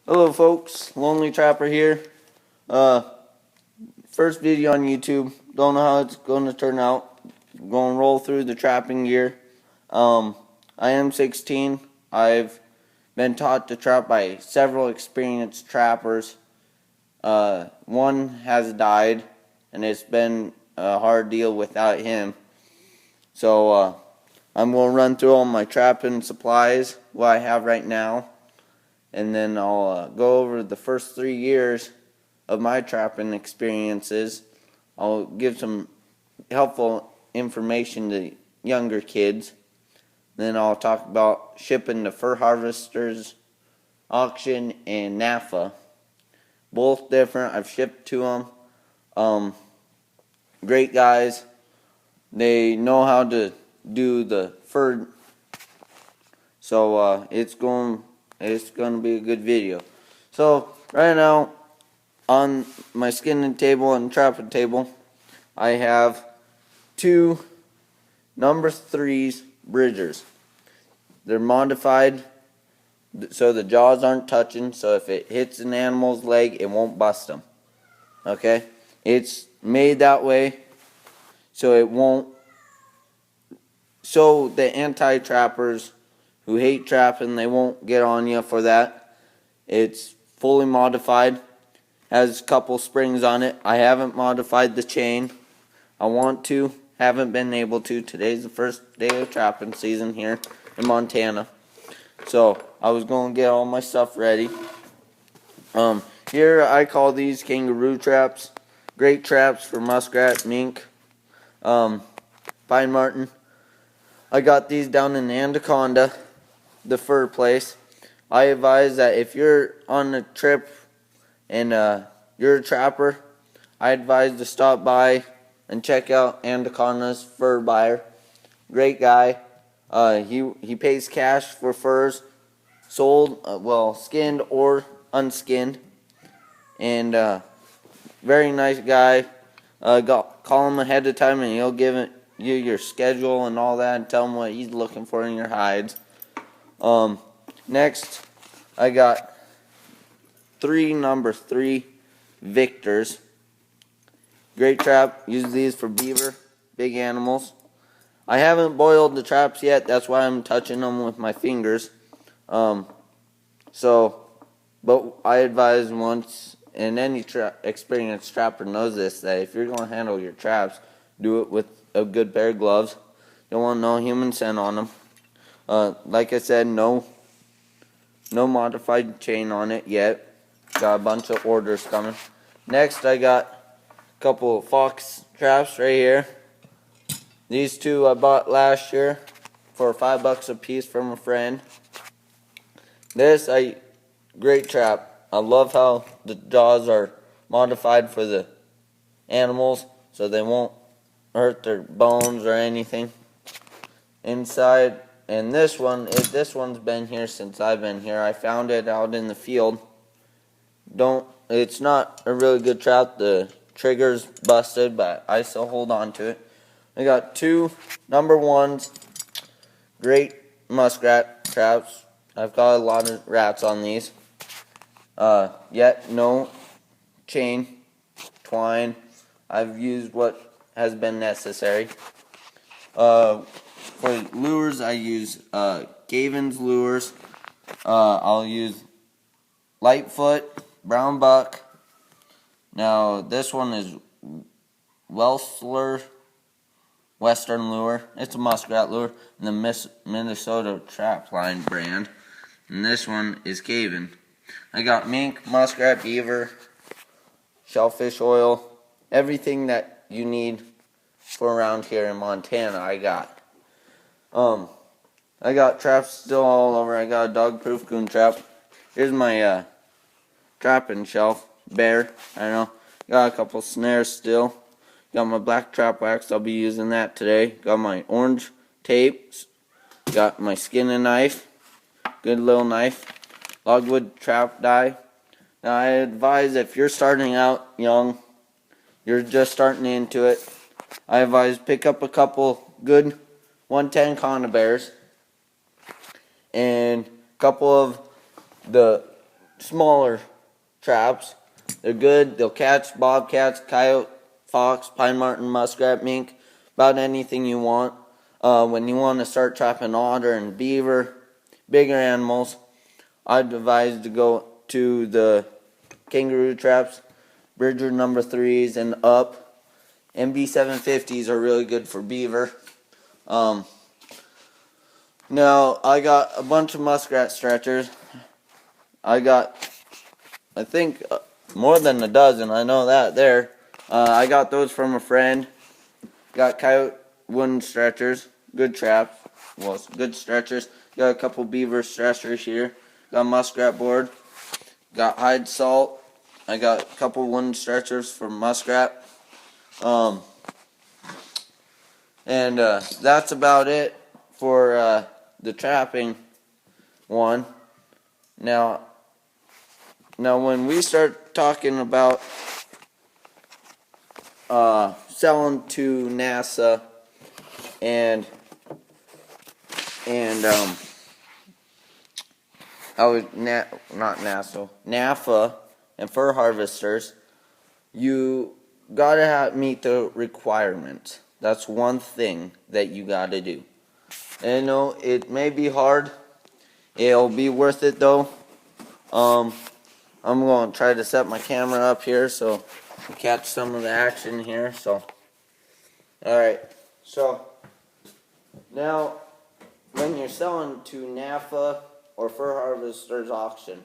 Hello folks, Lonely Trapper here. First video on YouTube. Don't know how it's going to turn out. Going to roll through the trapping gear. I am 16. I've been taught to trap by several experienced trappers. One has died, and it's been a hard deal without him. So I'm going to run through all my trapping supplies, what I have right now. And then I'll go over the first 3 years of my trapping experiences. I'll give some helpful information to younger kids. Then I'll talk about shipping to Fur Harvesters Auction and NAFA. Both different. I've shipped to them. Great guys. They know how to do the fur. So it's going to be a good video. So right now on my skinning table and trapping table, I have 2 number 3s bridgers. They're modified so the jaws aren't touching, so if it hits an animal's leg, it won't bust them. Okay? It's made that way so it won't, so the anti-trappers who hate trapping, they won't get on you for that. It's fully modified. Has a couple springs on it. I haven't modified the chain. I want to. Haven't been able to. Today's the first day of trapping season here in Montana. So I was going to get all my stuff ready. Here I call these Kangaroo Traps. Great traps for muskrat, mink, pine marten. I got these down in Anaconda, the fur place. I advise that if you're on a trip and you're a trapper, I advise to stop by and check out Anaconda's fur buyer. Great guy. He pays cash for furs sold, skinned or unskinned, and very nice guy. Call him ahead of time and he'll give you your schedule and all that and tell him what he's looking for in your hides. Next, I got 3 number 3 Victors. Great trap. Use these for beaver, big animals. I haven't boiled the traps yet. That's why I'm touching them with my fingers. But I advise once, and any experienced trapper knows this, that if you're going to handle your traps, do it with a good pair of gloves. Don't want no human scent on them. Like I said, no modified chain on it yet. Got a bunch of orders coming. Next, I got a couple of fox traps right here. These 2 I bought last year for $5 a piece from a friend. Great trap. I love how the jaws are modified for the animals so they won't hurt their bones or anything inside. And this one's been here since I've been here. I found it out in the field. It's not a really good trap. The trigger's busted, but I still hold on to it. I got 2 number 1s. Great muskrat traps. I've got a lot of rats on these. Yet no chain, twine. I've used what has been necessary. For lures, I use Gavin's lures. I'll use Lightfoot, Brown Buck. Now this one is Welsler Western Lure. It's a muskrat lure in the Minnesota Trap Line brand. And this one is Gavin. I got mink, muskrat, beaver, shellfish oil, everything that you need for around here in Montana I got. I got traps still all over. I got a dog-proof coon trap. Here's my trapping shelf. Bare, I don't know. Got a couple snares still. Got my black trap wax. I'll be using that today. Got my orange tapes. Got my skinning knife. Good little knife. Logwood trap die. Now I advise if you're starting out young, you're just starting into it, I advise pick up a couple good 110 conibears and a couple of the smaller traps. They're good. They'll catch bobcats, coyote, fox, pine marten, muskrat, mink, about anything you want. When you want to start trapping otter and beaver, bigger animals, I'd advise to go to the Kangaroo Traps, Bridger number 3s and up. MB750s are really good for beaver. Now, I got a bunch of muskrat stretchers. I think, more than a dozen. I know that there. I got those from a friend. Got coyote wooden stretchers. Good traps. Well, good stretchers. Got a couple beaver stretchers here. Got a muskrat board. Got hide salt. I got a couple wooden stretchers for muskrat. And that's about it for the trapping one. Now when we start talking about selling to NASA and not NASA, NAFA and fur harvesters, you gotta meet the requirements. That's one thing that you gotta do. And you know, it may be hard. It'll be worth it though. I'm going to try to set my camera up here so you catch some of the action here. So, alright. So, now, when you're selling to NAFA or Fur Harvesters Auction,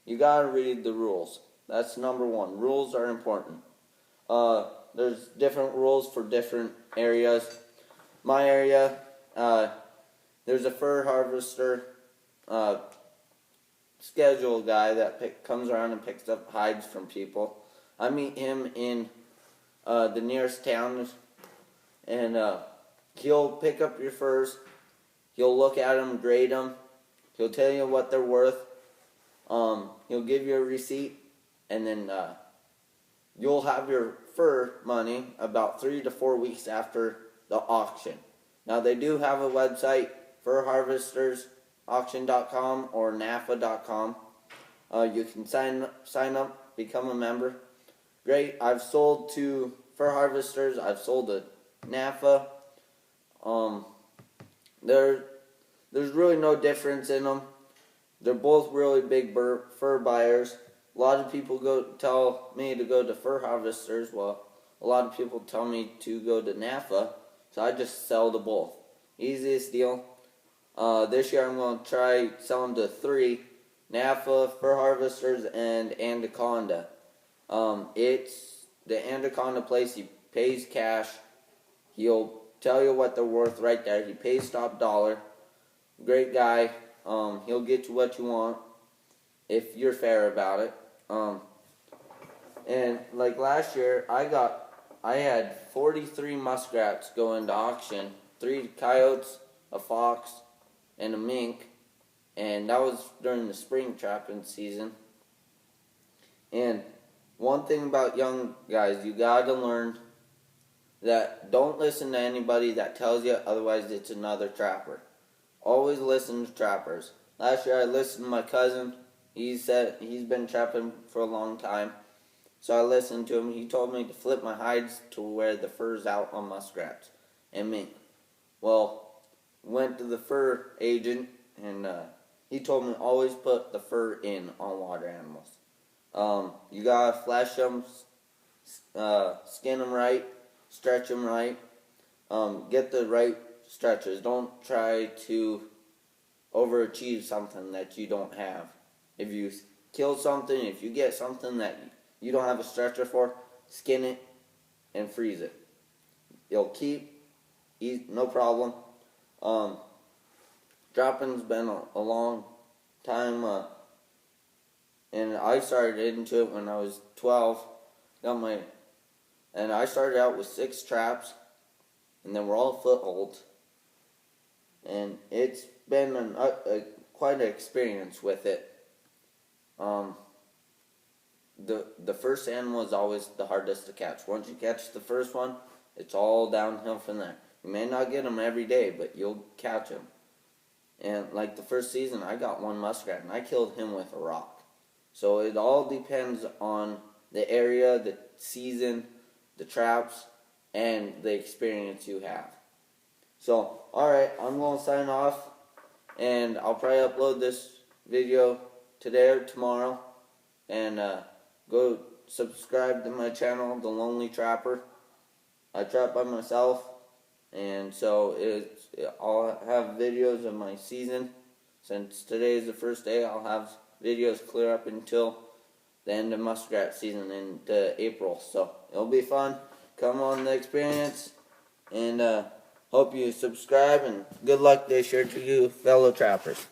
you gotta read the rules. That's number one. Rules are important. There's different rules for different areas. My area, there's a fur harvester schedule guy that comes around and picks up hides from people. I meet him in the nearest town, and he'll pick up your furs. He'll look at them, grade them. He'll tell you what they're worth. He'll give you a receipt, and then you'll have your fur money about 3 to 4 weeks after the auction. Now, they do have a website, furharvestersauction.com or nafa.com. You can sign up, become a member. Great. I've sold to Fur Harvesters. I've sold to NAFA. There's really no difference in them. They're both really big fur buyers. A lot of people tell me to go to Fur Harvesters. Well, a lot of people tell me to go to NAFA. So I just sell to both. Easiest deal. This year I'm going to try selling to 3. NAFA, Fur Harvesters, and Anaconda. It's the Anaconda place. He pays cash. He'll tell you what they're worth right there. He pays top dollar. Great guy. He'll get you what you want if you're fair about it. And like last year, I had 43 muskrats go into auction, 3 coyotes, a fox, and a mink, and that was during the spring trapping season. And one thing about young guys, you gotta learn that don't listen to anybody that tells you otherwise it's another trapper. Always listen to trappers. Last year I listened to my cousin. He said he's been trapping for a long time. So I listened to him. He told me to flip my hides to where the fur's out on muskrats and mink. Well, went to the fur agent, and he told me always put the fur in on water animals. You gotta flesh them, skin them right, stretch them right, get the right stretches. Don't try to overachieve something that you don't have. If you kill something, if you get something that you don't have a stretcher for, skin it and freeze it. It'll keep, no problem. Dropping's been a long time, and I started into it when I was 12. And I started out with 6 traps, and then we're all footholds. And it's been quite an experience with it. The first animal is always the hardest to catch. Once you catch the first one, it's all downhill from there. You may not get them every day, but you'll catch them. And like the first season, I got 1 muskrat, and I killed him with a rock. So it all depends on the area, the season, the traps, and the experience you have. So, alright, I'm going to sign off, and I'll probably upload this video today or tomorrow, and go subscribe to my channel, The Lonely Trapper. I trap by myself, and so I'll have videos of my season. Since today is the first day, I'll have videos clear up until the end of muskrat season into April. So it'll be fun. Come on the experience, and hope you subscribe, and good luck this year to you fellow trappers.